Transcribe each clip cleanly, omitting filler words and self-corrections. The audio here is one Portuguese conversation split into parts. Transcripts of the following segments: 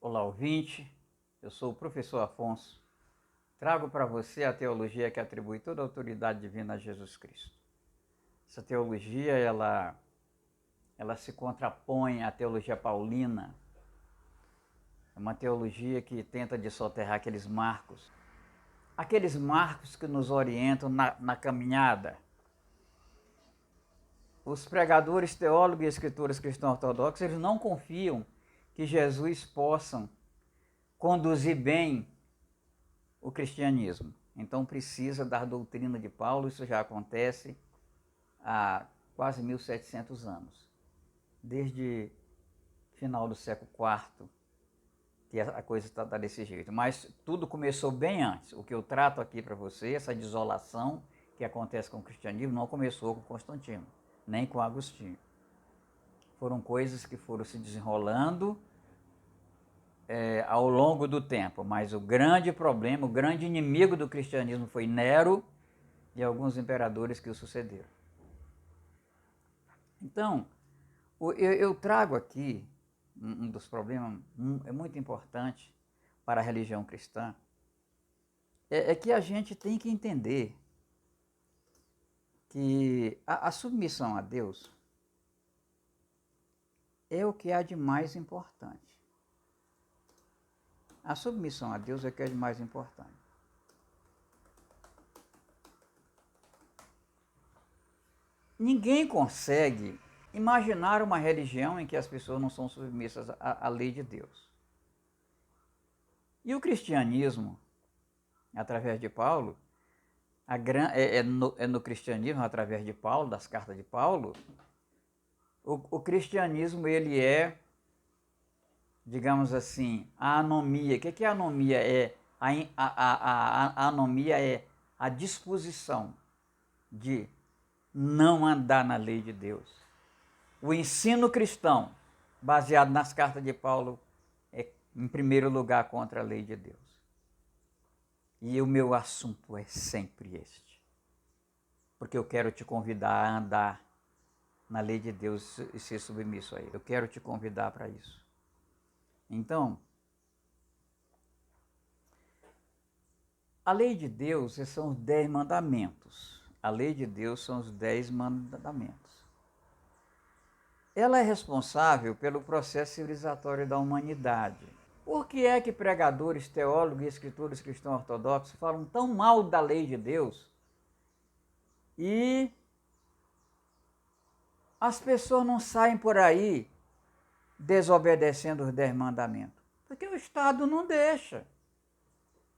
Olá, ouvinte. Eu sou o professor Afonso. Trago para você a teologia que atribui toda a autoridade divina a Jesus Cristo. Essa teologia, ela se contrapõe à teologia paulina. É uma teologia que tenta dissoterrar aqueles marcos que nos orientam na caminhada. Os pregadores, teólogos e escritores cristãos ortodoxos, eles não confiam que Jesus possa conduzir bem o cristianismo. Então precisa da doutrina de Paulo. Isso já acontece há quase 1700 anos. Desde final do século IV, que a coisa está desse jeito. Mas tudo começou bem antes. O que eu trato aqui para você, essa desolação que acontece com o cristianismo, não começou com Constantino, nem com Agostinho. Foram coisas que foram se desenrolando ao longo do tempo. Mas o grande problema, o grande inimigo do cristianismo foi Nero e alguns imperadores que o sucederam. Então, eu trago aqui um dos problemas é muito importante para a religião cristã, é que a gente tem que entender que a submissão a Deus é o que há de mais importante. A submissão a Deus é o que há de mais importante. Ninguém consegue imaginar uma religião em que as pessoas não são submissas à lei de Deus. E o cristianismo, através de Paulo, no cristianismo, através de Paulo, das cartas de Paulo, o cristianismo, ele é, digamos assim, a anomia. O que é a anomia? A anomia é a disposição de não andar na lei de Deus. O ensino cristão, baseado nas cartas de Paulo, é, em primeiro lugar, contra a lei de Deus. E o meu assunto é sempre este. Porque eu quero te convidar a andar na lei de Deus e ser submisso a Ele. Eu quero te convidar para isso. Então, a lei de Deus são os 10 mandamentos. A lei de Deus são os 10 mandamentos. Ela é responsável pelo processo civilizatório da humanidade. Por que é que pregadores, teólogos e escritores cristãos ortodoxos falam tão mal da lei de Deus e as pessoas não saem por aí desobedecendo os 10 mandamentos? Porque o Estado não deixa.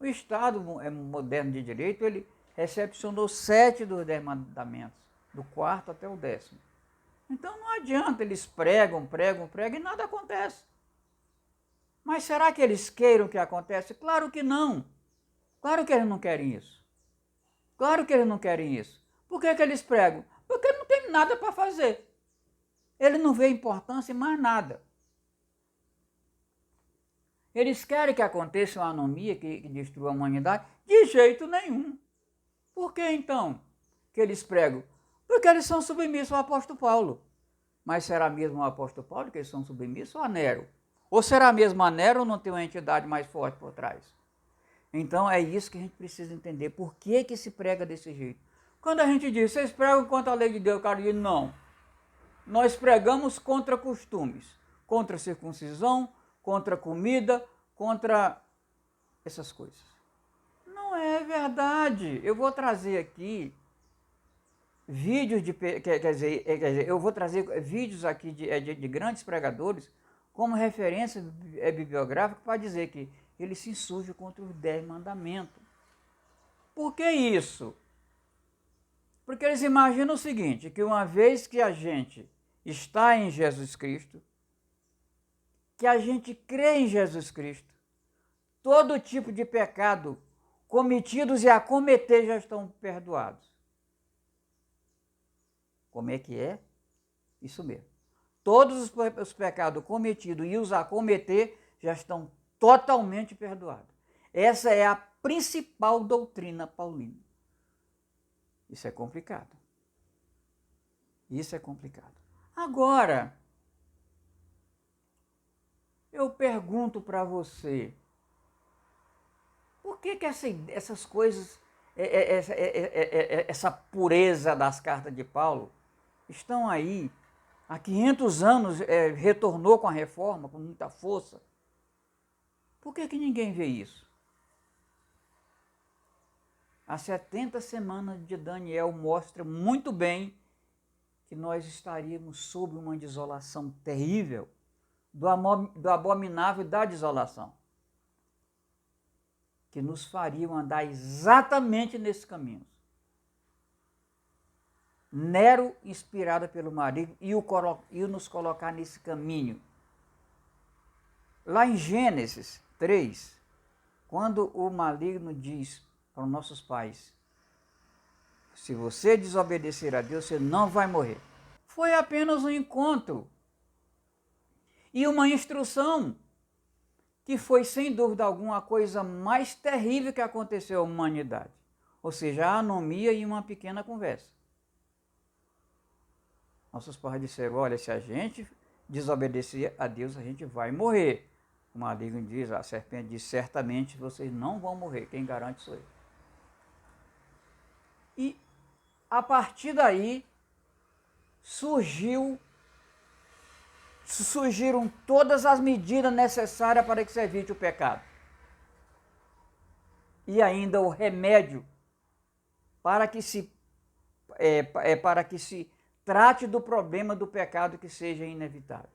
O Estado moderno de direito, ele recepcionou 7 dos 10 mandamentos, do 4º até o 10º. Então não adianta, eles pregam e nada acontece. Mas será que eles queiram que aconteça? Claro que não. Claro que eles não querem isso. Claro que eles não querem isso. Por que eles pregam? Porque não tem nada para fazer. Ele não vê importância em mais nada. Eles querem que aconteça uma anomia que destrua a humanidade? De jeito nenhum. Por que então que eles pregam? Porque eles são submissos ao apóstolo Paulo. Mas será mesmo o apóstolo Paulo que eles são submissos ou a Nero? Ou será mesmo a Nero ou não tem uma entidade mais forte por trás? Então é isso que a gente precisa entender. Por que se prega desse jeito? Quando a gente diz, vocês pregam contra a lei de Deus, o cara diz, não. Nós pregamos contra costumes, contra circuncisão, contra comida, contra essas coisas. Não é verdade. Eu vou trazer aqui vídeos eu vou trazer vídeos aqui de grandes pregadores como referência bibliográfica para dizer que ele se insurge contra os 10 mandamentos. Por que isso? Porque eles imaginam o seguinte, que uma vez que a gente está em Jesus Cristo, que a gente crê em Jesus Cristo, todo tipo de pecado cometidos e a cometer já estão perdoados. Como é que é? Isso mesmo. Todos os pecados cometidos e os a cometer já estão totalmente perdoados. Essa é a principal doutrina paulina. Isso é complicado. Isso é complicado. Agora, eu pergunto para você, por que essas coisas, essa pureza das cartas de Paulo, estão aí há 500 anos, retornou com a reforma, com muita força? Por que ninguém vê isso? As 70 semanas de Daniel mostram muito bem que nós estaríamos sob uma desolação terrível, do abominável da desolação, que nos fariam andar exatamente nesse caminho. Nero, inspirada pelo marido, e nos colocar nesse caminho. Lá em Gênesis 3, quando o maligno diz para os nossos pais, se você desobedecer a Deus, você não vai morrer. Foi apenas um encontro e uma instrução que foi, sem dúvida alguma, a coisa mais terrível que aconteceu à humanidade. Ou seja, a anomia e uma pequena conversa. Nossos pais disseram, olha, se a gente desobedecer a Deus, a gente vai morrer. O maligno diz, a serpente diz, certamente vocês não vão morrer, quem garante sou eu. E a partir daí surgiram todas as medidas necessárias para que se evite o pecado. E ainda o remédio para que se trate do problema do pecado que seja inevitável.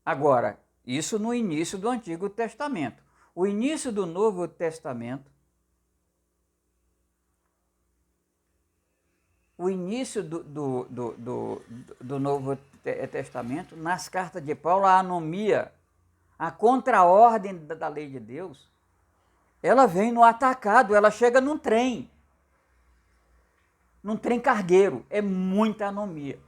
Agora, isso no início do Antigo Testamento. O início do Novo Testamento, o início do Novo Testamento, nas cartas de Paulo, a anomia, a contraordem da lei de Deus, ela vem no atacado, ela chega num trem cargueiro, é muita anomia.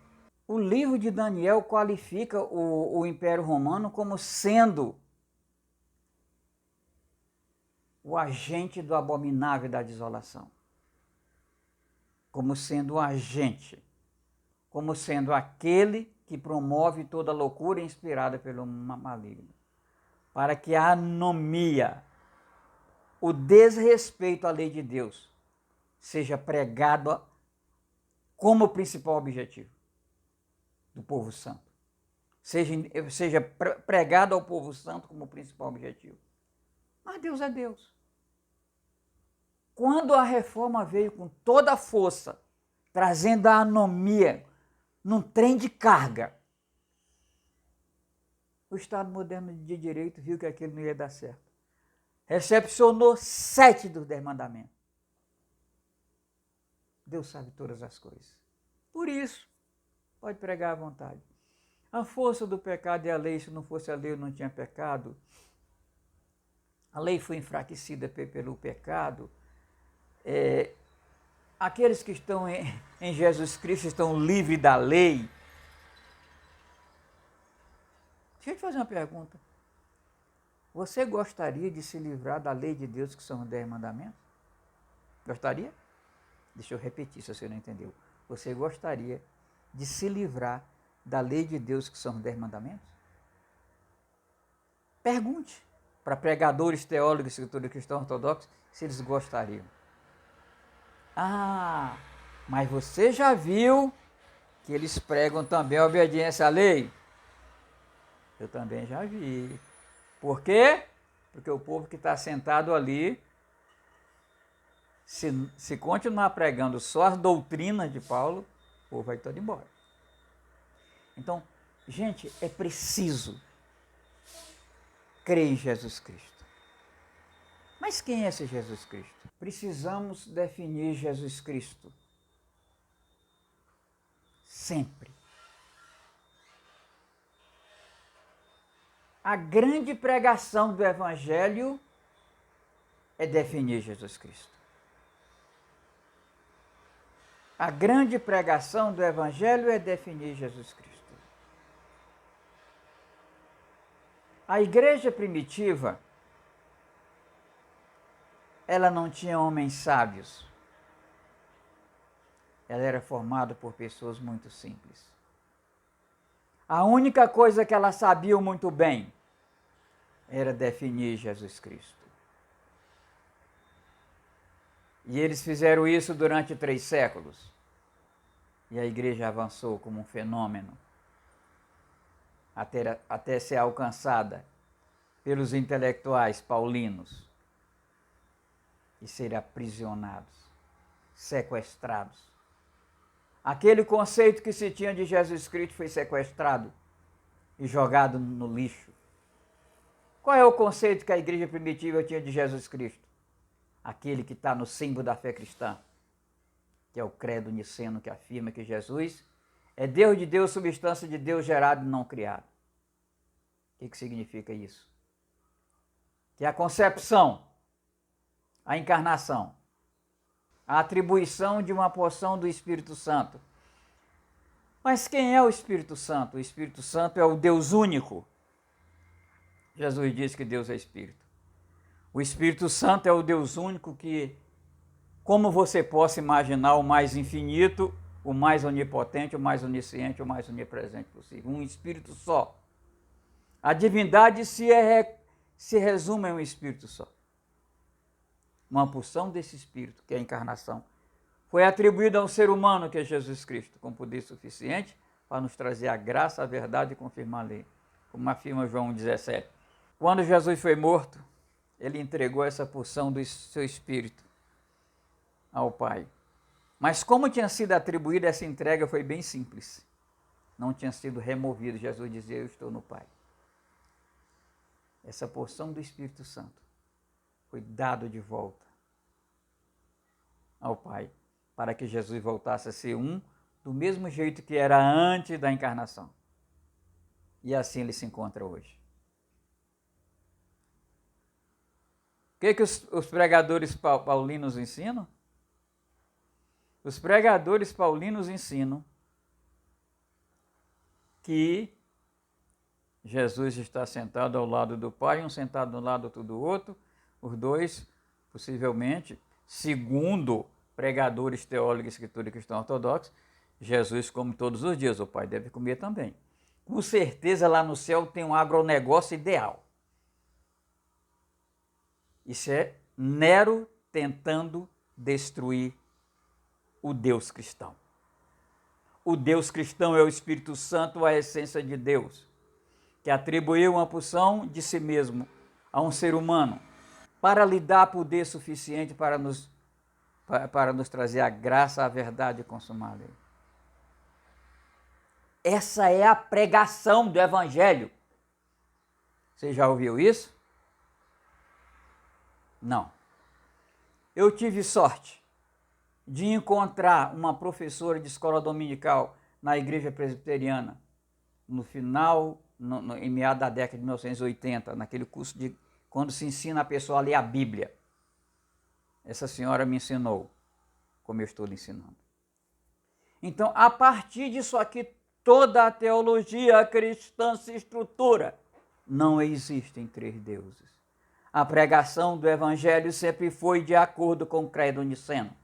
O livro de Daniel qualifica o Império Romano como sendo o agente do abominável da desolação. Como sendo o agente, como sendo aquele que promove toda loucura inspirada pelo maligno. Para que a anomia, o desrespeito à lei de Deus, seja pregado como principal objetivo do povo santo. Seja pregado ao povo santo como principal objetivo. Mas Deus é Deus. Quando a reforma veio com toda a força, trazendo a anomia num trem de carga, o Estado moderno de direito viu que aquilo não ia dar certo. Recepcionou 7 dos 10 mandamentos. Deus sabe todas as coisas. Por isso, pode pregar à vontade. A força do pecado é a lei. Se não fosse a lei, eu não tinha pecado. A lei foi enfraquecida pelo pecado. Aqueles que estão em Jesus Cristo estão livres da lei. Deixa eu te fazer uma pergunta. Você gostaria de se livrar da lei de Deus, que são os 10 mandamentos? Gostaria? Deixa eu repetir, se você não entendeu. Você gostaria de se livrar da lei de Deus, que são os 10 mandamentos? Pergunte para pregadores, teólogos, escritores cristãos ortodoxos, se eles gostariam. Ah, mas você já viu que eles pregam também a obediência à lei? Eu também já vi. Por quê? Porque o povo que está sentado ali, se continuar pregando só as doutrinas de Paulo, o povo vai todo embora. Então, gente, é preciso crer em Jesus Cristo. Mas quem é esse Jesus Cristo? Precisamos definir Jesus Cristo. Sempre. A grande pregação do Evangelho é definir Jesus Cristo. A grande pregação do Evangelho é definir Jesus Cristo. A igreja primitiva, ela não tinha homens sábios. Ela era formada por pessoas muito simples. A única coisa que elas sabiam muito bem era definir Jesus Cristo. E eles fizeram isso durante 3 séculos. E a igreja avançou como um fenômeno até ser alcançada pelos intelectuais paulinos e serem aprisionados, sequestrados. Aquele conceito que se tinha de Jesus Cristo foi sequestrado e jogado no lixo. Qual é o conceito que a igreja primitiva tinha de Jesus Cristo? Aquele que está no símbolo da fé cristã, que é o credo niceno, que afirma que Jesus é Deus de Deus, substância de Deus, gerado e não criado. O que significa isso? Que a concepção, a encarnação, a atribuição de uma porção do Espírito Santo. Mas quem é o Espírito Santo? O Espírito Santo é o Deus único. Jesus diz que Deus é Espírito. O Espírito Santo é o Deus único que, como você possa imaginar, o mais infinito, o mais onipotente, o mais onisciente, o mais onipresente possível. Um Espírito só. A divindade se resume em um Espírito só. Uma porção desse Espírito, que é a encarnação, foi atribuída a um ser humano, que é Jesus Cristo, com poder suficiente para nos trazer a graça, a verdade e confirmar a lei. Como afirma João 17. Quando Jesus foi morto, ele entregou essa porção do seu Espírito ao Pai. Mas como tinha sido atribuída, essa entrega foi bem simples. Não tinha sido removido. Jesus dizia, eu estou no Pai. Essa porção do Espírito Santo foi dado de volta ao Pai, para que Jesus voltasse a ser um, do mesmo jeito que era antes da encarnação. E assim ele se encontra hoje. O que os pregadores paulinos ensinam? Os pregadores paulinos ensinam que Jesus está sentado ao lado do Pai, um sentado de um lado, outro do outro, os dois, possivelmente, segundo pregadores teólogos, escritores cristãos ortodoxos, Jesus come todos os dias, o Pai deve comer também. Com certeza lá no céu tem um agronegócio ideal. Isso é Nero tentando destruir o Deus cristão. O Deus cristão é o Espírito Santo, a essência de Deus, que atribuiu uma porção de si mesmo a um ser humano para lhe dar poder suficiente para nos trazer a graça, a verdade consumada. Essa é a pregação do Evangelho. Você já ouviu isso? Não. Eu tive sorte de encontrar uma professora de escola dominical na igreja presbiteriana no final, em meados da década de 1980, naquele curso de quando se ensina a pessoa a ler a Bíblia. Essa senhora me ensinou como eu estou lhe ensinando. Então, a partir disso aqui, toda a teologia cristã se estrutura. Não existem 3 deuses. A pregação do Evangelho sempre foi de acordo com o credo niceno.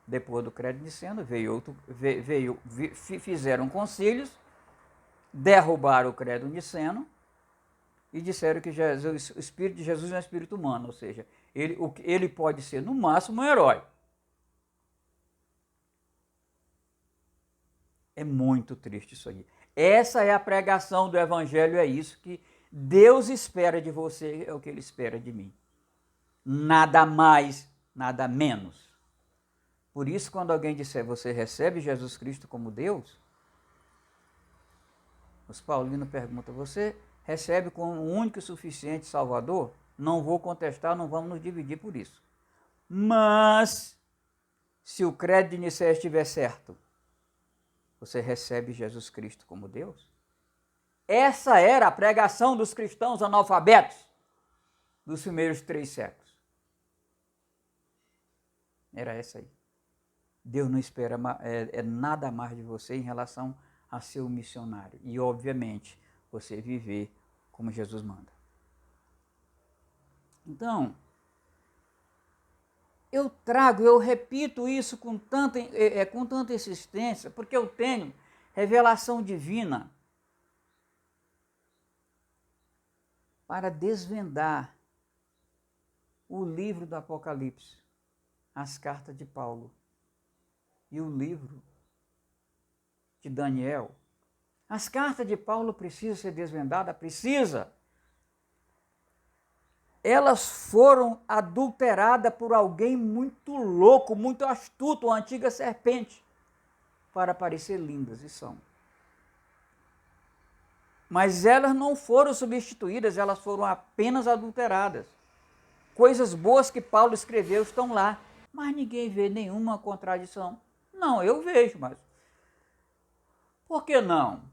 Depois do credo niceno fizeram concílios, derrubaram o credo niceno e disseram que Jesus, o Espírito de Jesus é um espírito humano, ou seja, ele pode ser no máximo um herói. É muito triste isso aí. Essa é a pregação do Evangelho, é isso que Deus espera de você, é o que Ele espera de mim. Nada mais, nada menos. Por isso, quando alguém disser, você recebe Jesus Cristo como Deus? Os paulinos perguntam, você recebe como um único e suficiente Salvador? Não vou contestar, não vamos nos dividir por isso. Mas, se o credo de Nicéia estiver certo, você recebe Jesus Cristo como Deus? Essa era a pregação dos cristãos analfabetos dos primeiros 3 séculos. Era essa aí. Deus não espera nada mais de você em relação a ser um missionário. E, obviamente, você viver como Jesus manda. Então, eu repito isso com tanta insistência, porque eu tenho revelação divina para desvendar o livro do Apocalipse, as cartas de Paulo e o livro de Daniel. As cartas de Paulo precisam ser desvendadas? Precisa. Elas foram adulteradas por alguém muito louco, muito astuto, uma antiga serpente, para parecer lindas, e são. Mas elas não foram substituídas, elas foram apenas adulteradas. Coisas boas que Paulo escreveu estão lá, mas ninguém vê nenhuma contradição. Não, eu vejo, mas por que não?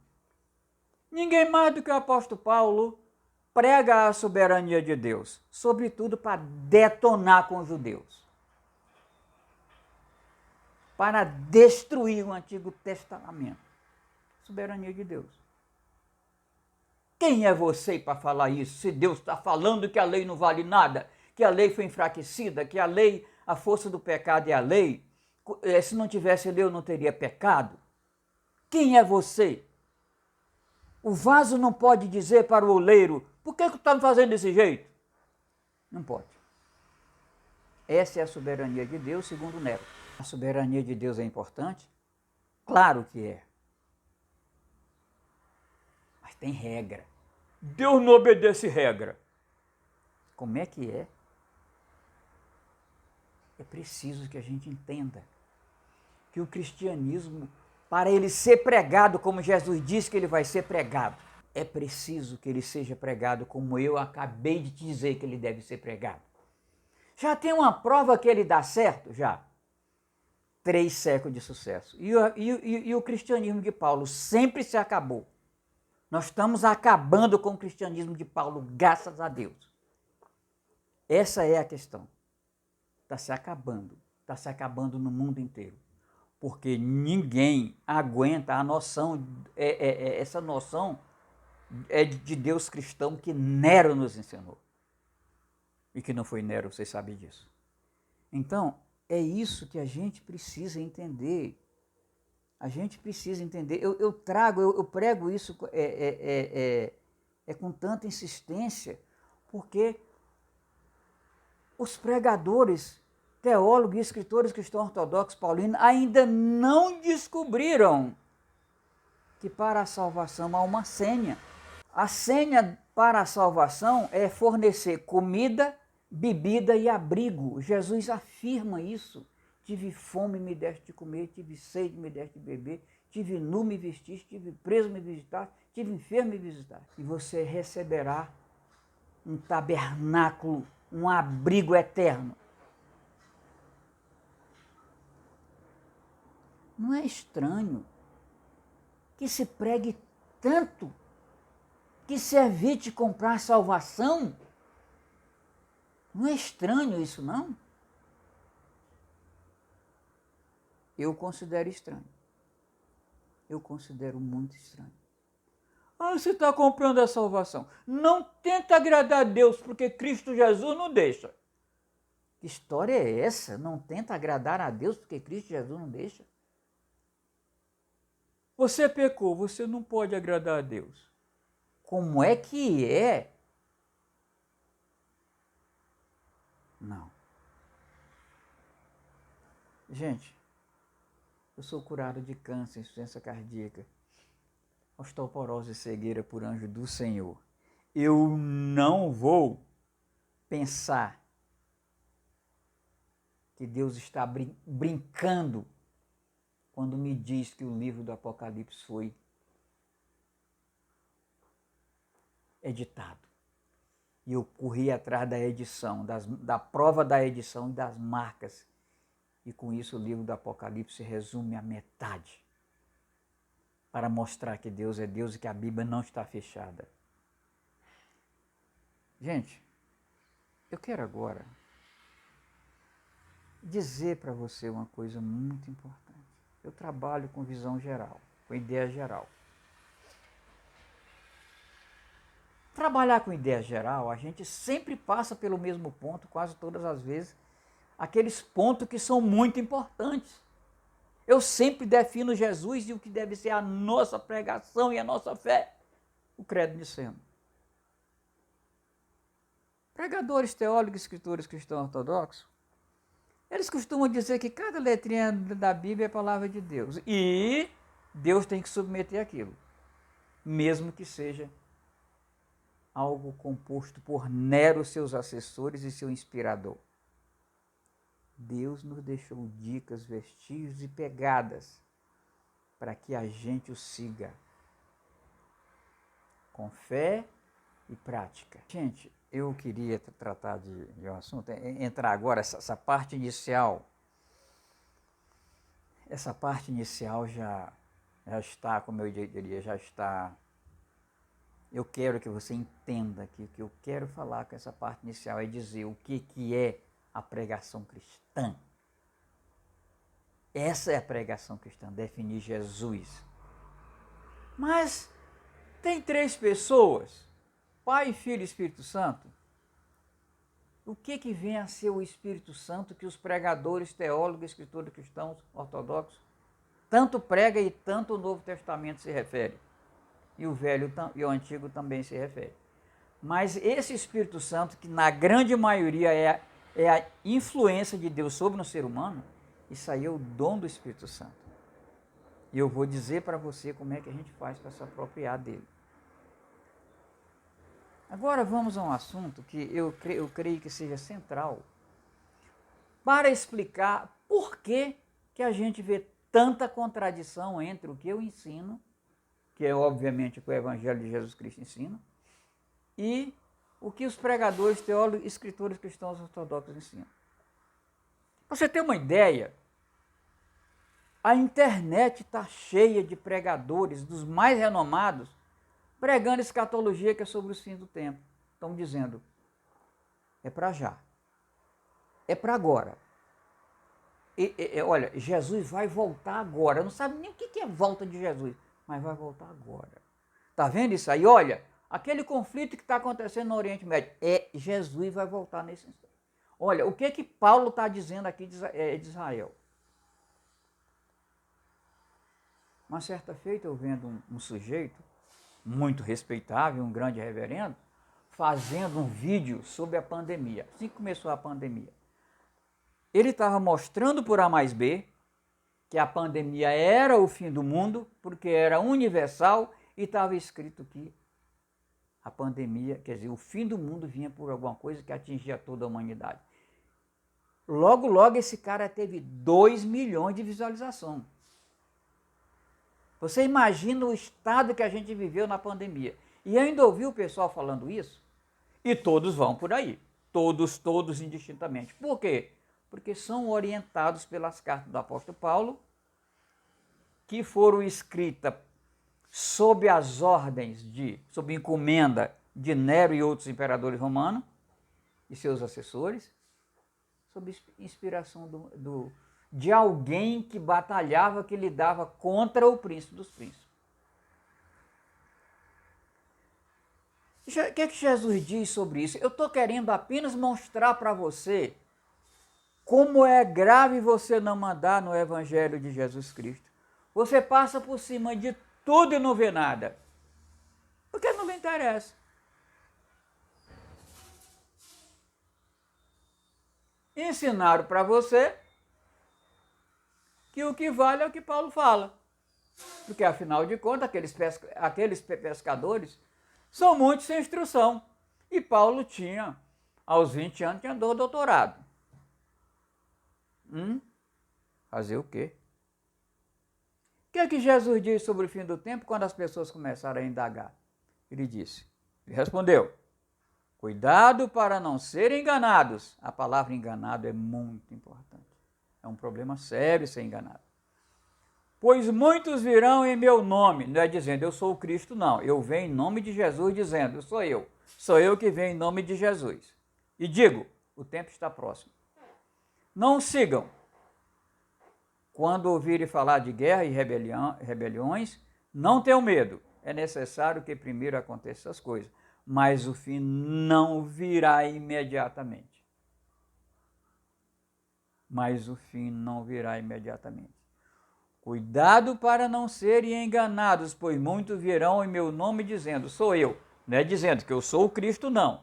Ninguém mais do que o apóstolo Paulo prega a soberania de Deus, sobretudo para detonar com os judeus, para destruir o Antigo Testamento. Soberania de Deus. Quem é você para falar isso? Se Deus está falando que a lei não vale nada, que a lei foi enfraquecida, que a lei, a força do pecado é a lei, se não tivesse lei eu não teria pecado. Quem é você? O vaso não pode dizer para o oleiro, por que tu está me fazendo desse jeito? Não pode. Essa é a soberania de Deus, segundo Nero. A soberania de Deus é importante? Claro que é. Mas tem regra. Deus não obedece regra. Como é que é? É preciso que a gente entenda que o cristianismo, para ele ser pregado como Jesus disse que ele vai ser pregado, é preciso que ele seja pregado como eu acabei de te dizer que ele deve ser pregado. Já tem uma prova que ele dá certo? Já. 3 séculos de sucesso. E o cristianismo de Paulo sempre se acabou. Nós estamos acabando com o cristianismo de Paulo, graças a Deus. Essa é a questão. Está se acabando no mundo inteiro. Porque ninguém aguenta a noção, essa noção de Deus cristão que Nero nos ensinou. E que não foi Nero, vocês sabem disso. Então, é isso que a gente precisa entender. A gente precisa entender. Eu prego isso com tanta insistência, porque os pregadores, teólogos e escritores cristãos ortodoxos paulinos ainda não descobriram que para a salvação há uma senha. A senha para a salvação é fornecer comida, bebida e abrigo. Jesus afirma isso. Tive fome, me deste de comer, tive sede, me deste de beber, tive nu, me vestiste, tive preso, me visitaste, tive enfermo, me visitaste. E você receberá um tabernáculo, um abrigo eterno. Não é estranho que se pregue tanto que se evite comprar salvação? Não é estranho isso, não? Eu considero estranho. Eu considero muito estranho. Ah, você está comprando a salvação. Não tenta agradar a Deus, porque Cristo Jesus não deixa. Que história é essa? Não tenta agradar a Deus, porque Cristo Jesus não deixa? Você pecou, você não pode agradar a Deus. Como é que é? Não. Gente, eu sou curado de câncer, insuficiência cardíaca, osteoporose e cegueira por anjo do Senhor. Eu não vou pensar que Deus está brincando quando me diz que o livro do Apocalipse foi editado. E eu corri atrás da edição, da prova da edição e das marcas. E com isso o livro do Apocalipse se resume à metade. Para mostrar que Deus é Deus e que a Bíblia não está fechada. Gente, eu quero agora dizer para você uma coisa muito importante. Eu trabalho com visão geral, com ideia geral. Trabalhar com ideia geral, a gente sempre passa pelo mesmo ponto, quase todas as vezes, aqueles pontos que são muito importantes. Eu sempre defino Jesus e o que deve ser a nossa pregação e a nossa fé. O credo niceno. Pregadores, teólogos, escritores cristãos ortodoxos, eles costumam dizer que cada letrinha da Bíblia é a palavra de Deus. E Deus tem que submeter aquilo, mesmo que seja algo composto por Nero, seus assessores e seu inspirador. Deus nos deixou dicas, vestígios e pegadas para que a gente o siga com fé e prática. Gente, eu queria tratar de um assunto, entrar agora, essa parte inicial. Essa parte inicial já está, como eu diria, já está. Eu quero que você entenda que o que eu quero falar com essa parte inicial é dizer o que é a pregação cristã. Essa é a pregação cristã, definir Jesus. Mas tem 3 pessoas, Pai, Filho e Espírito Santo. O que vem a ser o Espírito Santo que os pregadores, teólogos, escritores cristãos ortodoxos tanto pregam e tanto o Novo Testamento se refere? E o Velho e o Antigo também se refere. Mas esse Espírito Santo, que na grande maioria é a influência de Deus sobre o ser humano, isso aí é o dom do Espírito Santo. E eu vou dizer para você como é que a gente faz para se apropriar dele. Agora vamos a um assunto que eu creio que seja central para explicar por que a gente vê tanta contradição entre o que eu ensino, que é obviamente o que o Evangelho de Jesus Cristo ensina, e o que os pregadores, teólogos e escritores cristãos ortodoxos ensinam. Para você ter uma ideia, a internet está cheia de pregadores dos mais renomados pregando escatologia, que é sobre os fins do tempo. Estão dizendo, é para já, é para agora. Olha, Jesus vai voltar agora. Não sabe nem o que é volta de Jesus, mas vai voltar agora. Está vendo isso aí? Olha, aquele conflito que está acontecendo no Oriente Médio, Jesus vai voltar nesse instante. Olha, o que Paulo está dizendo aqui de Israel? Uma certa feita eu vendo um sujeito muito respeitável, um grande reverendo, fazendo um vídeo sobre a pandemia. Assim que começou a pandemia. Ele estava mostrando por A mais B que a pandemia era o fim do mundo, porque era universal e estava escrito que a pandemia, quer dizer, o fim do mundo vinha por alguma coisa que atingia toda a humanidade. Logo, logo esse cara teve 2 milhões de visualização. Você imagina o estado que a gente viveu na pandemia. E eu ainda ouvi o pessoal falando isso, e todos vão por aí. Todos indistintamente. Por quê? Porque são orientados pelas cartas do apóstolo Paulo, que foram escritas sob as ordens sob encomenda de Nero e outros imperadores romanos, e seus assessores, sob inspiração de alguém que batalhava, que lidava contra o príncipe dos príncipes. O que Jesus diz sobre isso? Eu estou querendo apenas mostrar para você como é grave você não mandar no Evangelho de Jesus Cristo. Você passa por cima de tudo e não vê nada. Porque não lhe interessa. Ensinaram para você que o que vale é o que Paulo fala. Porque, afinal de contas, aqueles pescadores são muito sem instrução. E Paulo tinha, aos 20 anos, tinha doutorado. Fazer o quê? O que é que Jesus diz sobre o fim do tempo quando as pessoas começaram a indagar? Ele respondeu, cuidado para não serem enganados. A palavra enganado é muito importante. É um problema sério ser enganado. Pois muitos virão em meu nome, não é dizendo eu sou o Cristo, não. Eu venho em nome de Jesus dizendo, sou eu. Sou eu que venho em nome de Jesus. E digo, o tempo está próximo. Não sigam. Quando ouvirem falar de guerra e rebeliões, não tenham medo. É necessário que primeiro aconteçam essas coisas. Mas o fim não virá imediatamente. Cuidado para não serem enganados, pois muitos virão em meu nome dizendo, sou eu. Não é dizendo que eu sou o Cristo, não.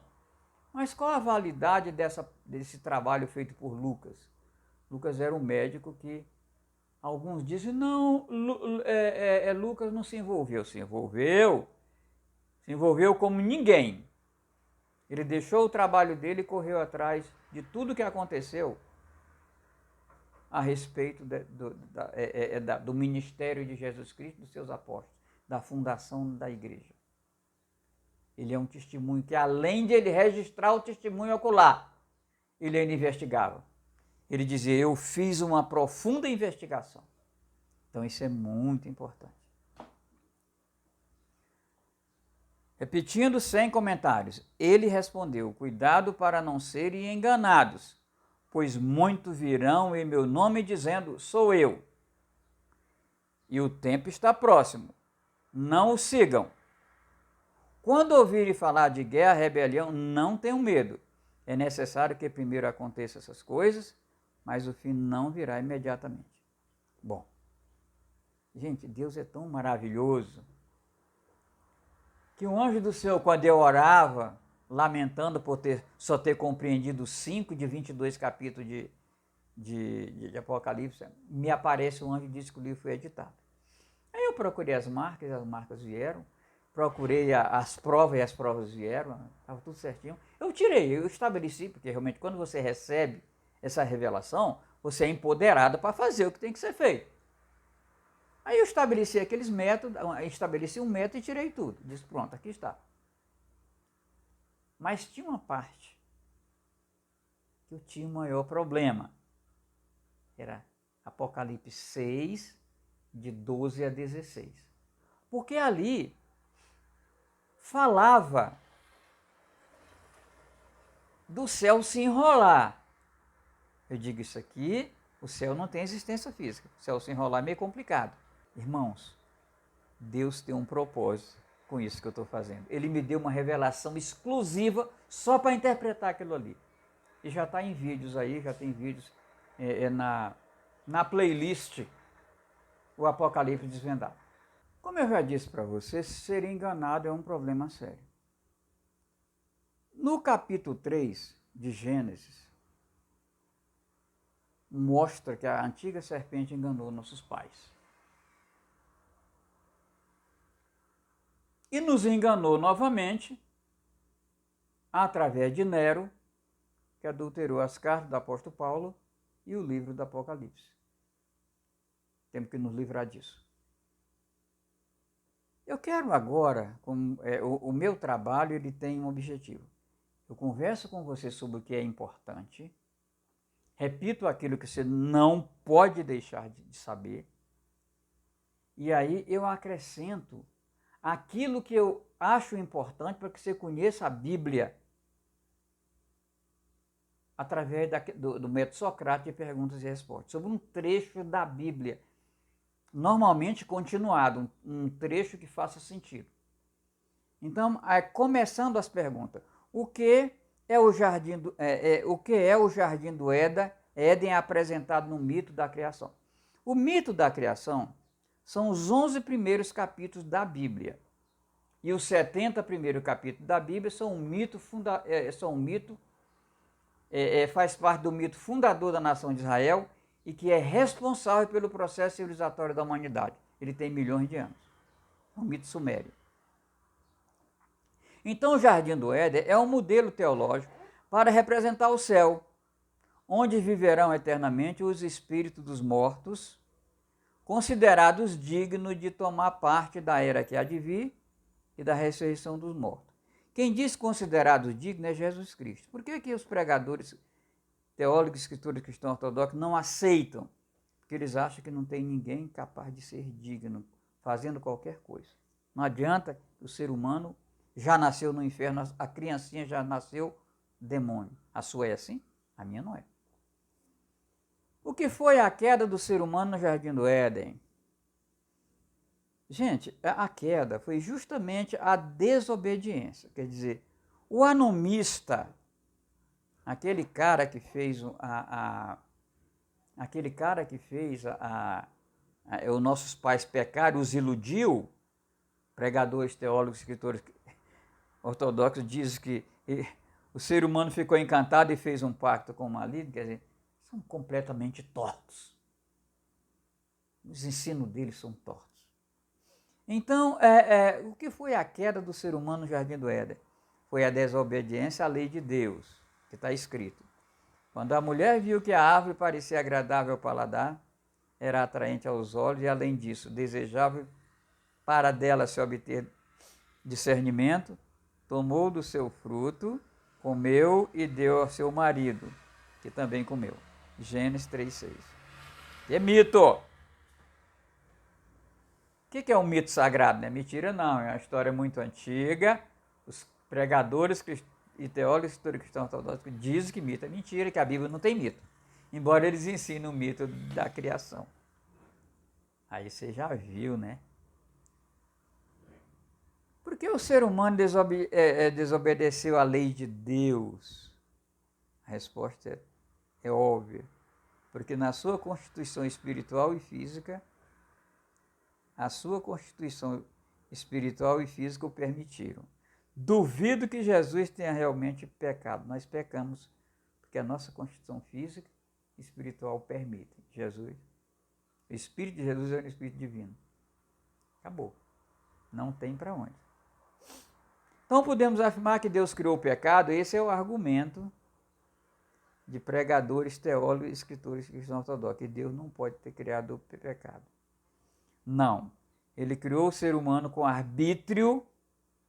Mas qual a validade desse trabalho feito por Lucas? Lucas era um médico que alguns dizem, não, Lucas não se envolveu. Se envolveu como ninguém. Ele deixou o trabalho dele e correu atrás de tudo que aconteceu a respeito do ministério de Jesus Cristo, dos seus apóstolos, da fundação da igreja. Ele é um testemunho que, além de ele registrar o testemunho ocular, ele ainda investigava. Ele dizia, eu fiz uma profunda investigação. Então isso é muito importante. Repetindo sem comentários, ele respondeu, cuidado para não serem enganados, pois muitos virão em meu nome dizendo, sou eu. E o tempo está próximo, não o sigam. Quando ouvirem falar de guerra, rebelião, não tenham medo. É necessário que primeiro aconteçam essas coisas, mas o fim não virá imediatamente. Bom, gente, Deus é tão maravilhoso que o anjo do Senhor, quando eu orava, lamentando por só ter compreendido 5 de 22 capítulos de Apocalipse, me aparece um anjo e disse que o livro foi editado. Aí eu procurei as marcas vieram, procurei as provas e as provas vieram, estava tudo certinho. Eu estabeleci, porque realmente quando você recebe essa revelação, você é empoderado para fazer o que tem que ser feito. Aí eu estabeleci aqueles métodos, estabeleci um método e tirei tudo. Disse, pronto, aqui está. Mas tinha uma parte que eu tinha um maior problema. Era Apocalipse 6, de 12 a 16. Porque ali falava do céu se enrolar. Eu digo isso aqui, o céu não tem existência física. O céu se enrolar é meio complicado. Irmãos, Deus tem um propósito com isso que eu estou fazendo. Ele me deu uma revelação exclusiva só para interpretar aquilo ali. E já está em vídeos aí, já tem vídeos na playlist O Apocalipse Desvendado. Como eu já disse para você, ser enganado é um problema sério. No capítulo 3 de Gênesis, mostra que a antiga serpente enganou nossos pais. E nos enganou novamente através de Nero, que adulterou as cartas do apóstolo Paulo e o livro do Apocalipse. Temos que nos livrar disso. Eu quero agora, o meu trabalho ele tem um objetivo. Eu converso com você sobre o que é importante, repito aquilo que você não pode deixar de saber, e aí eu acrescento aquilo que eu acho importante para que você conheça a Bíblia através do método Socrático de perguntas e respostas, sobre um trecho da Bíblia, normalmente continuado, um trecho que faça sentido. Então, começando as perguntas, o que é o jardim do Éden apresentado no mito da criação? O mito da criação são os 11 primeiros capítulos da Bíblia. E os 70 primeiros capítulos da Bíblia são faz parte do mito fundador da nação de Israel e que é responsável pelo processo civilizatório da humanidade. Ele tem milhões de anos. É um mito sumério. Então o Jardim do Éden é um modelo teológico para representar o céu, onde viverão eternamente os espíritos dos mortos, considerados dignos de tomar parte da era que há de vir e da ressurreição dos mortos. Quem diz considerados dignos é Jesus Cristo. Por que os pregadores, teólogos, escritores cristãos ortodoxos não aceitam? Porque eles acham que não tem ninguém capaz de ser digno, fazendo qualquer coisa. Não adianta, o ser humano já nasceu no inferno, a criancinha já nasceu demônio. A sua é assim? A minha não é. O que foi a queda do ser humano no Jardim do Éden? Gente, a queda foi justamente a desobediência. Quer dizer, o anomista, aquele cara que fez os nossos pais pecaram, os iludiu, pregadores, teólogos, escritores ortodoxos dizem que o ser humano ficou encantado e fez um pacto com o maligno, quer dizer, são completamente tortos. Os ensinos deles são tortos. Então, o que foi a queda do ser humano no Jardim do Éden? Foi a desobediência à lei de Deus, que está escrito. Quando a mulher viu que a árvore parecia agradável ao paladar, era atraente aos olhos e, além disso, desejável para dela se obter discernimento, tomou do seu fruto, comeu e deu ao seu marido, que também comeu. Gênesis 3:6. É mito! O que é um mito sagrado? Não é mentira, não. É uma história muito antiga. Os pregadores e teólogos cristãos ortodoxos dizem que mito é mentira, que a Bíblia não tem mito. Embora eles ensinem o mito da criação. Aí você já viu, né? Por que o ser humano desobedeceu à lei de Deus? A resposta é óbvia. Porque na sua constituição espiritual e física, a sua constituição espiritual e física o permitiram. Duvido que Jesus tenha realmente pecado. Nós pecamos porque a nossa constituição física e espiritual permite. Jesus, o Espírito de Jesus é um Espírito divino. Acabou. Não tem para onde. Então podemos afirmar que Deus criou o pecado. Esse é o argumento de pregadores, teólogos e escritores cristãos ortodoxos. Que Deus não pode ter criado o pecado. Não. Ele criou o ser humano com arbítrio,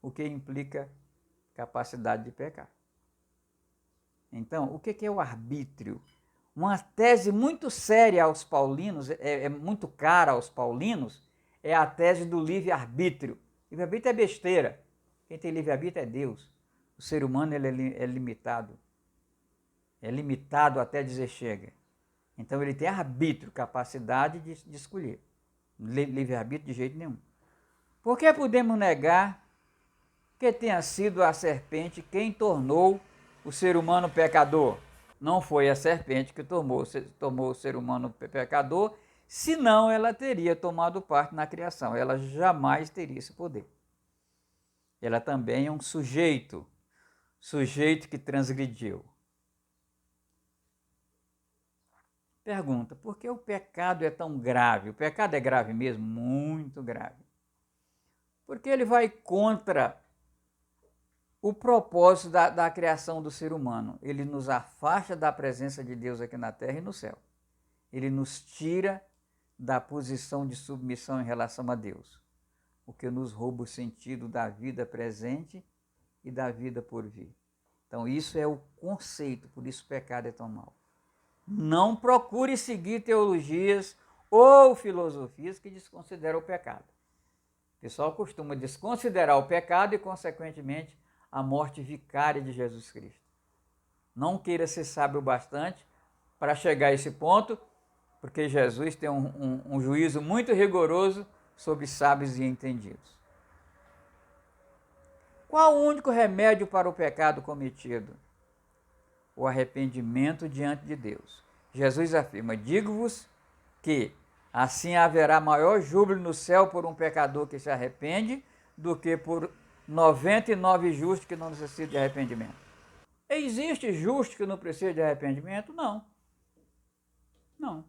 o que implica capacidade de pecar. Então, o que é o arbítrio? Uma tese muito séria aos paulinos, muito cara aos paulinos, é a tese do livre-arbítrio. Livre-arbítrio é besteira. Quem tem livre-arbítrio é Deus. O ser humano ele é limitado. É limitado até dizer chega. Então ele tem arbítrio, capacidade de escolher. Livre-arbítrio de jeito nenhum. Por que podemos negar que tenha sido a serpente quem tornou o ser humano pecador? Não foi a serpente que tomou o ser humano pecador, senão ela teria tomado parte na criação. Ela jamais teria esse poder. Ela também é um sujeito que transgrediu. Pergunta, por que o pecado é tão grave? O pecado é grave mesmo? Muito grave. Porque ele vai contra o propósito da criação do ser humano. Ele nos afasta da presença de Deus aqui na terra e no céu. Ele nos tira da posição de submissão em relação a Deus, o que nos rouba o sentido da vida presente e da vida por vir. Então isso é o conceito, por isso o pecado é tão mau. Não procure seguir teologias ou filosofias que desconsideram o pecado. O pessoal costuma desconsiderar o pecado e, consequentemente, a morte vicária de Jesus Cristo. Não queira ser sábio bastante para chegar a esse ponto, porque Jesus tem um juízo muito rigoroso sobre sábios e entendidos. Qual o único remédio para o pecado cometido? O arrependimento diante de Deus. Jesus afirma, digo-vos que assim haverá maior júbilo no céu por um pecador que se arrepende do que por 99 justos que não necessitam de arrependimento. Existe justo que não precisa de arrependimento? Não. Não.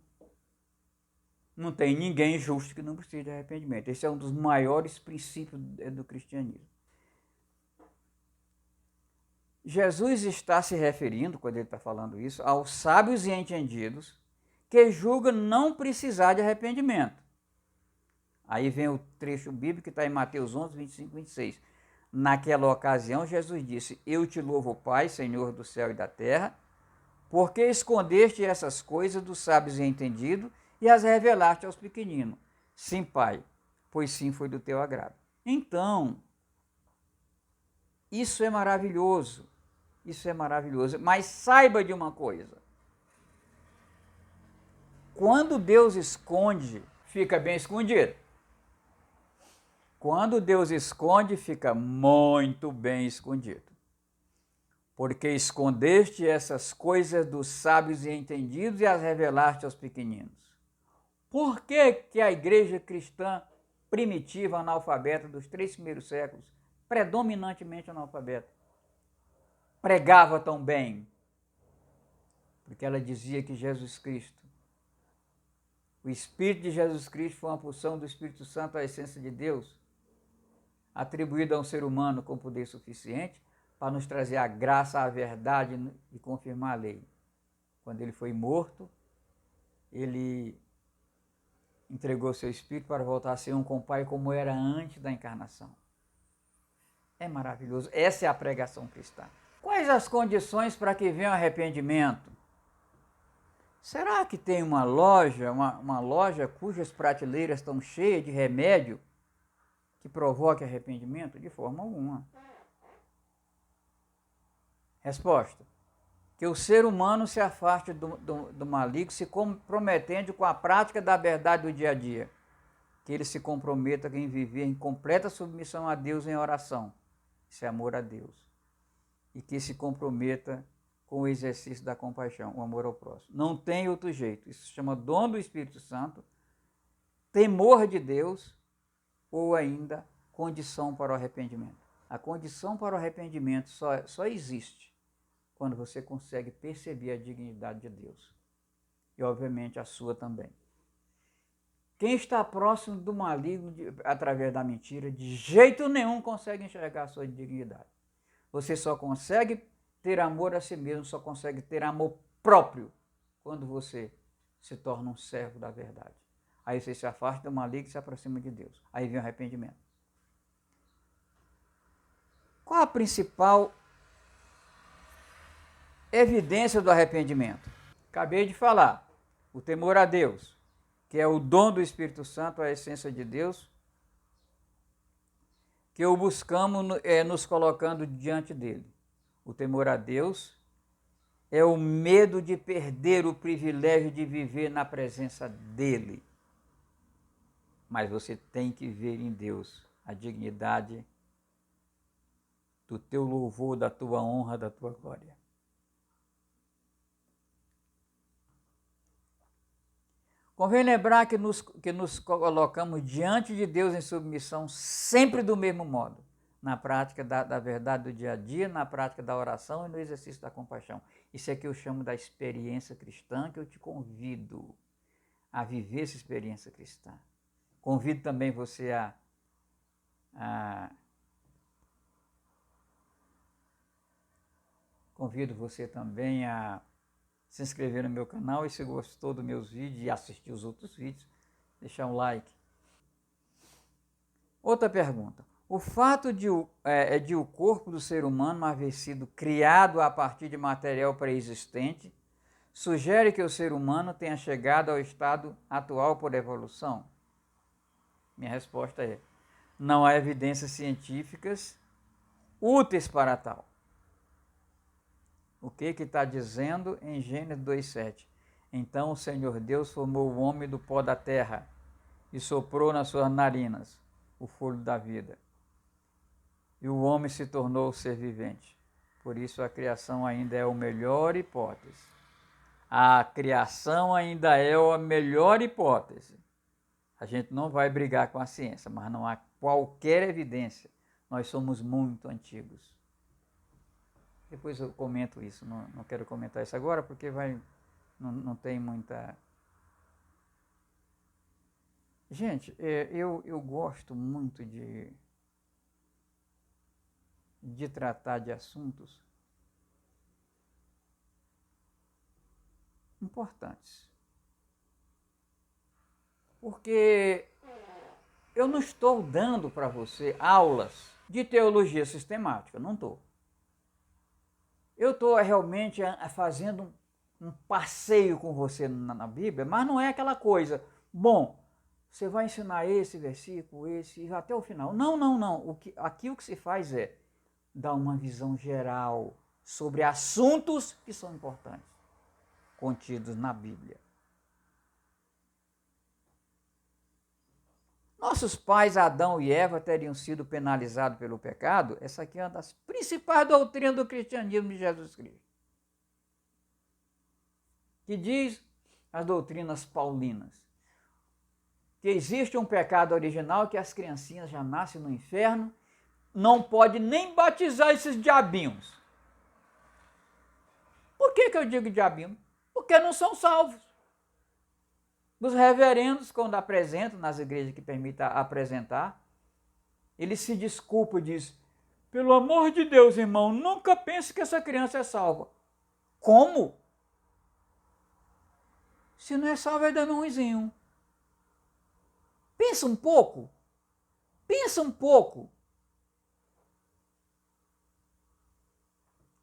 Não tem ninguém justo que não precisa de arrependimento. Esse é um dos maiores princípios do cristianismo. Jesus está se referindo, quando ele está falando isso, aos sábios e entendidos que julgam não precisar de arrependimento. Aí vem o trecho bíblico que está em Mateus 11, 25 e 26. Naquela ocasião, Jesus disse, eu te louvo, Pai, Senhor do céu e da terra, porque escondeste essas coisas dos sábios e entendidos e as revelaste aos pequeninos. Sim, Pai, pois sim foi do teu agrado. Então, isso é maravilhoso. Isso é maravilhoso. Mas saiba de uma coisa. Quando Deus esconde, fica bem escondido. Quando Deus esconde, fica muito bem escondido. Porque escondeste essas coisas dos sábios e entendidos e as revelaste aos pequeninos. Por que que a igreja cristã primitiva, analfabeta, dos 3 primeiros séculos, predominantemente analfabeta, pregava tão bem? Porque ela dizia que Jesus Cristo, o Espírito de Jesus Cristo foi uma porção do Espírito Santo, a essência de Deus, atribuída a um ser humano com poder suficiente para nos trazer a graça, a verdade e confirmar a lei. Quando ele foi morto, ele entregou seu espírito para voltar a ser um com o Pai como era antes da encarnação. É maravilhoso. Essa é a pregação cristã. Quais as condições para que venha o arrependimento? Será que tem uma loja cujas prateleiras estão cheias de remédio que provoque arrependimento? De forma alguma. Resposta: que o ser humano se afaste do maligno, se comprometendo com a prática da verdade do dia a dia. Que ele se comprometa em viver em completa submissão a Deus em oração. Isso é amor a Deus. E que se comprometa com o exercício da compaixão, o amor ao próximo. Não tem outro jeito. Isso se chama dom do Espírito Santo, temor de Deus ou ainda condição para o arrependimento. A condição para o arrependimento só existe quando você consegue perceber a dignidade de Deus. E, obviamente, a sua também. Quem está próximo do maligno através da mentira, de jeito nenhum consegue enxergar a sua dignidade. Você só consegue ter amor a si mesmo, só consegue ter amor próprio quando você se torna um servo da verdade. Aí você se afasta do maligno e se aproxima de Deus. Aí vem o arrependimento. Qual a principal evidência do arrependimento? Acabei de falar. O temor a Deus, que é o dom do Espírito Santo, a essência de Deus, que o buscamos nos colocando diante dele. O temor a Deus é o medo de perder o privilégio de viver na presença dele. Mas você tem que ver em Deus a dignidade do teu louvor, da tua honra, da tua glória. Convém lembrar que nos colocamos diante de Deus em submissão sempre do mesmo modo, na prática da verdade do dia a dia, na prática da oração e no exercício da compaixão. Isso é que eu chamo da experiência cristã, que eu te convido a viver essa experiência cristã. Convido também você convido você também a se inscrever no meu canal e, se gostou dos meus vídeos e assistir os outros vídeos, deixar um like. Outra pergunta. O fato de o corpo do ser humano haver sido criado a partir de material pré-existente sugere que o ser humano tenha chegado ao estado atual por evolução? Minha resposta é: não há evidências científicas úteis para tal. O que está dizendo em Gênesis 2,7? Então o Senhor Deus formou o homem do pó da terra e soprou nas suas narinas o fôlego da vida. E o homem se tornou ser vivente. Por isso a criação ainda é a melhor hipótese. A criação ainda é a melhor hipótese. A gente não vai brigar com a ciência, mas não há qualquer evidência. Nós somos muito antigos. Depois eu comento isso, não quero comentar isso agora porque não tem muita... Gente, eu gosto muito de tratar de assuntos importantes. Porque eu não estou dando para você aulas de teologia sistemática, não estou. Eu estou realmente fazendo um passeio com você na Bíblia, mas não é aquela coisa, bom, você vai ensinar esse versículo, esse, até o final. Não. Aqui o que se faz é dar uma visão geral sobre assuntos que são importantes, contidos na Bíblia. Nossos pais, Adão e Eva, teriam sido penalizados pelo pecado? Essa aqui é uma das principais doutrinas do cristianismo de Jesus Cristo. Que diz as doutrinas paulinas: que existe um pecado original, que as criancinhas já nascem no inferno, não pode nem batizar esses diabinhos. Por que eu digo diabinho? Porque não são salvos. Os reverendos, quando apresentam, nas igrejas que permitem apresentar, eles se desculpam e dizem: pelo amor de Deus, irmão, nunca pense que essa criança é salva. Como? Se não é salvo, é demôniozinho. Pensa um pouco. Pensa um pouco.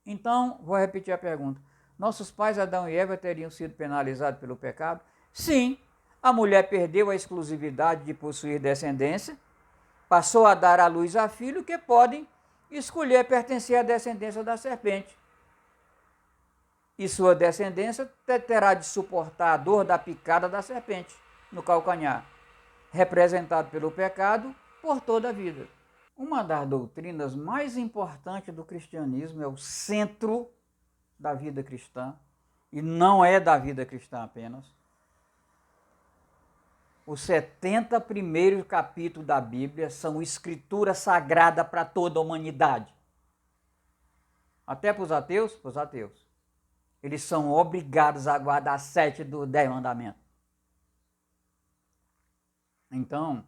Então, vou repetir a pergunta. Nossos pais Adão e Eva teriam sido penalizados pelo pecado? Sim. A mulher perdeu a exclusividade de possuir descendência, passou a dar à luz a filhos que podem escolher pertencer à descendência da serpente. E sua descendência terá de suportar a dor da picada da serpente no calcanhar, representado pelo pecado por toda a vida. Uma das doutrinas mais importantes do cristianismo é o centro da vida cristã, e não é da vida cristã apenas. Os 70 primeiros capítulos da Bíblia são escritura sagrada para toda a humanidade. Até para os ateus? Para os ateus. Eles são obrigados a guardar 7 dos 10 mandamentos. Então,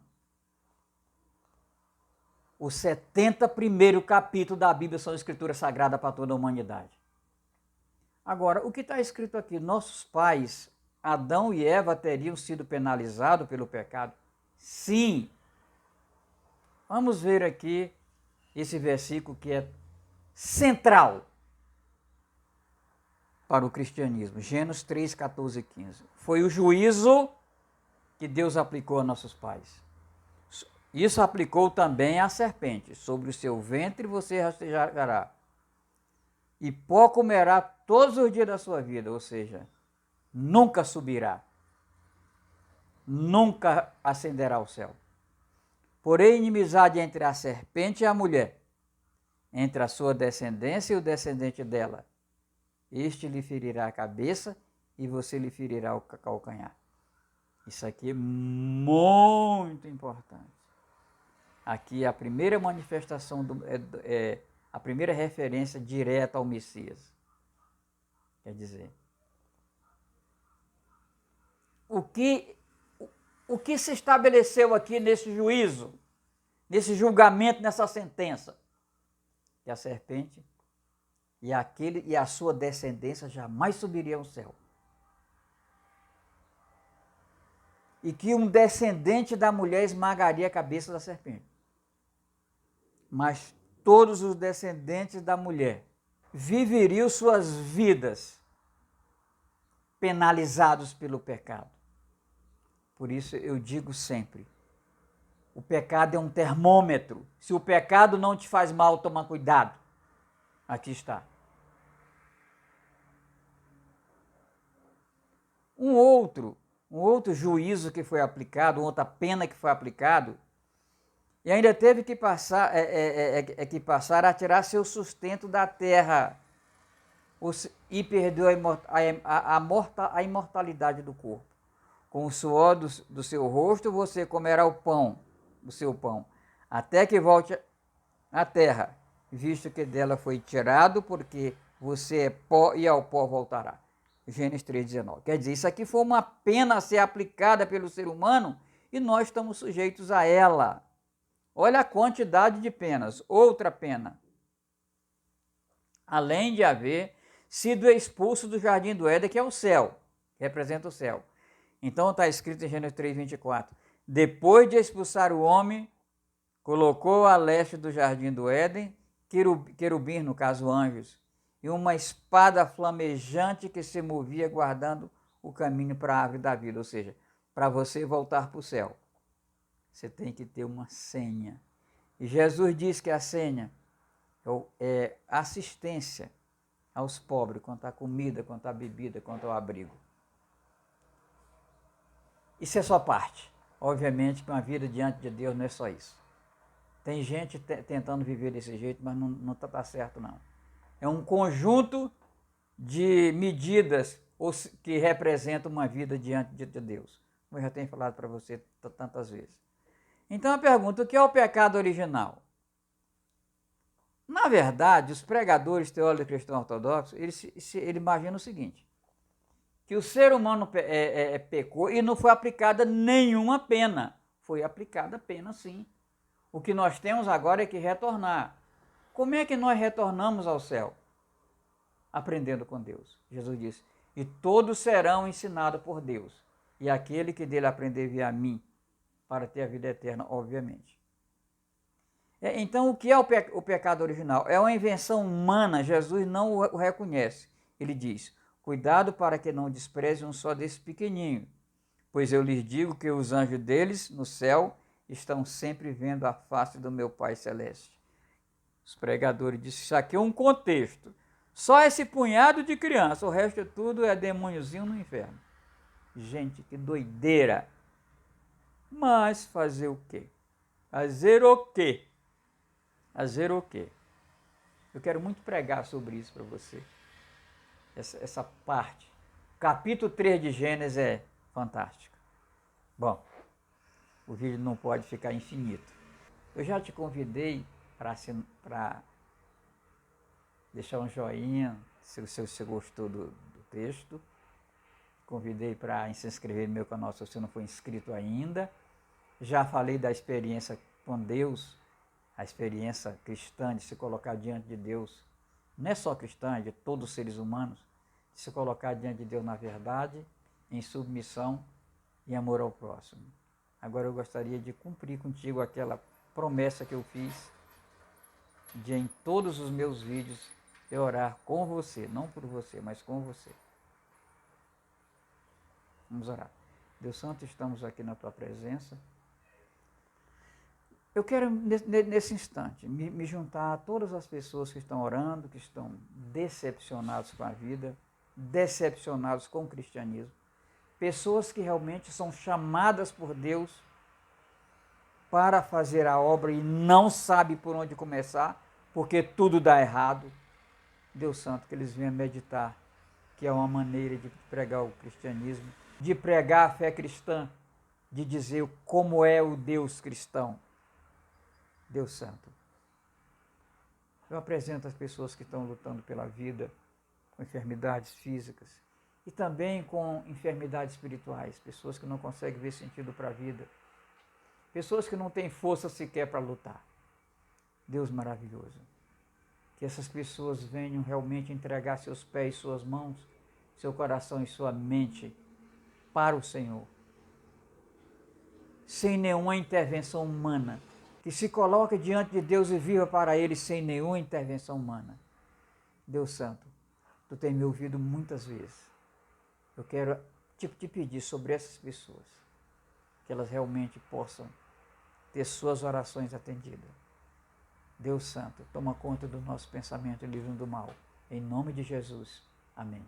os 70 primeiros capítulos da Bíblia são escritura sagrada para toda a humanidade. Agora, o que está escrito aqui? Nossos pais, Adão e Eva, teriam sido penalizados pelo pecado? Sim. Vamos ver aqui esse versículo que é central para o cristianismo. Gênesis 3, 14 e 15. Foi o juízo que Deus aplicou a nossos pais. Isso aplicou também à serpente. Sobre o seu ventre você rastejará, e pó comerá todos os dias da sua vida, ou seja, nunca subirá, nunca ascenderá ao céu. Porém, inimizade entre a serpente e a mulher, entre a sua descendência e o descendente dela. Este lhe ferirá a cabeça e você lhe ferirá o calcanhar. Isso aqui é muito importante. Aqui é a primeira manifestação, a primeira referência direta ao Messias. Quer dizer, o que se estabeleceu aqui nesse juízo, nesse julgamento, nessa sentença? Que a serpente e a sua descendência jamais subiriam ao céu. E que um descendente da mulher esmagaria a cabeça da serpente. Mas todos os descendentes da mulher viveriam suas vidas penalizados pelo pecado. Por isso eu digo sempre, o pecado é um termômetro. Se o pecado não te faz mal, toma cuidado. Aqui está. Um outro juízo que foi aplicado, outra pena que foi aplicado, e ainda teve que passar, que passar a tirar seu sustento da terra e perdeu a imortalidade do corpo. Com o suor do seu rosto você comerá o pão do seu pão, até que volte à terra, visto que dela foi tirado, porque você é pó e ao pó voltará. Gênesis 3,19. Quer dizer, isso aqui foi uma pena a ser aplicada pelo ser humano e nós estamos sujeitos a ela. Olha a quantidade de penas. Outra pena. Além de haver sido expulso do jardim do Éden, que é o céu, que representa o céu. Então está escrito em Gênesis 3,24. Depois de expulsar o homem, colocou a leste do jardim do Éden querubins, no caso anjos, e uma espada flamejante que se movia guardando o caminho para a árvore da vida. Ou seja, para você voltar para o céu, você tem que ter uma senha. E Jesus diz que a senha é assistência aos pobres, quanto à comida, quanto à bebida, quanto ao abrigo. Isso é só parte. Obviamente que uma vida diante de Deus não é só isso. Tem gente tentando viver desse jeito, mas não está certo não. É um conjunto de medidas que representam uma vida diante de Deus. como eu já tenho falado para você tantas vezes. Então, a pergunta, o que é o pecado original? Na verdade, os pregadores teólogos cristãos ortodoxos, eles imaginam o seguinte, que o ser humano pecou e não foi aplicada nenhuma pena. Foi aplicada pena, sim. O que nós temos agora é que retornar. Como é que nós retornamos ao céu? Aprendendo com Deus. Jesus disse, e todos serão ensinados por Deus. E aquele que dele aprender via a mim, para ter a vida eterna, obviamente. Então, o que é o pecado original? É uma invenção humana, Jesus não o reconhece. Ele diz, cuidado para que não despreze um só desse pequenininho, pois eu lhes digo que os anjos deles, no céu, estão sempre vendo a face do meu Pai Celeste. Os pregadores disseram, isso aqui é um contexto. Só esse punhado de criança, o resto tudo é demôniozinho no inferno. Gente, que doideira! Mas fazer o quê? Fazer o quê? Fazer o quê? Eu quero muito pregar sobre isso para você. Essa parte. Capítulo 3 de Gênesis é fantástico. Bom, o vídeo não pode ficar infinito. Eu já te convidei para deixar um joinha se você gostou do texto. Convidei para se inscrever no meu canal se você não for inscrito ainda. Já falei da experiência com Deus, a experiência cristã de se colocar diante de Deus. Não é só cristã, é de todos os seres humanos. De se colocar diante de Deus na verdade, em submissão e amor ao próximo. Agora eu gostaria de cumprir contigo aquela promessa que eu fiz de em todos os meus vídeos eu orar com você, não por você, mas com você. Vamos orar. Deus Santo, estamos aqui na tua presença. Eu quero, nesse instante, me juntar a todas as pessoas que estão orando, que estão decepcionados com a vida, decepcionados com o cristianismo. Pessoas que realmente são chamadas por Deus para fazer a obra e não sabem por onde começar, porque tudo dá errado. Deus Santo, que eles venham meditar, que é uma maneira de pregar o cristianismo, de pregar a fé cristã, de dizer como é o Deus cristão. Deus Santo, eu apresento as pessoas que estão lutando pela vida, com enfermidades físicas e também com enfermidades espirituais, pessoas que não conseguem ver sentido para a vida, pessoas que não têm força sequer para lutar. Deus maravilhoso, que essas pessoas venham realmente entregar seus pés, suas mãos, seu coração e sua mente para o Senhor, sem nenhuma intervenção humana, que se coloque diante de Deus e viva para Ele sem nenhuma intervenção humana. Deus Santo, Tu tem me ouvido muitas vezes. Eu quero te pedir sobre essas pessoas, que elas realmente possam ter suas orações atendidas. Deus Santo, toma conta do nosso pensamento e livre do mal. Em nome de Jesus. Amém.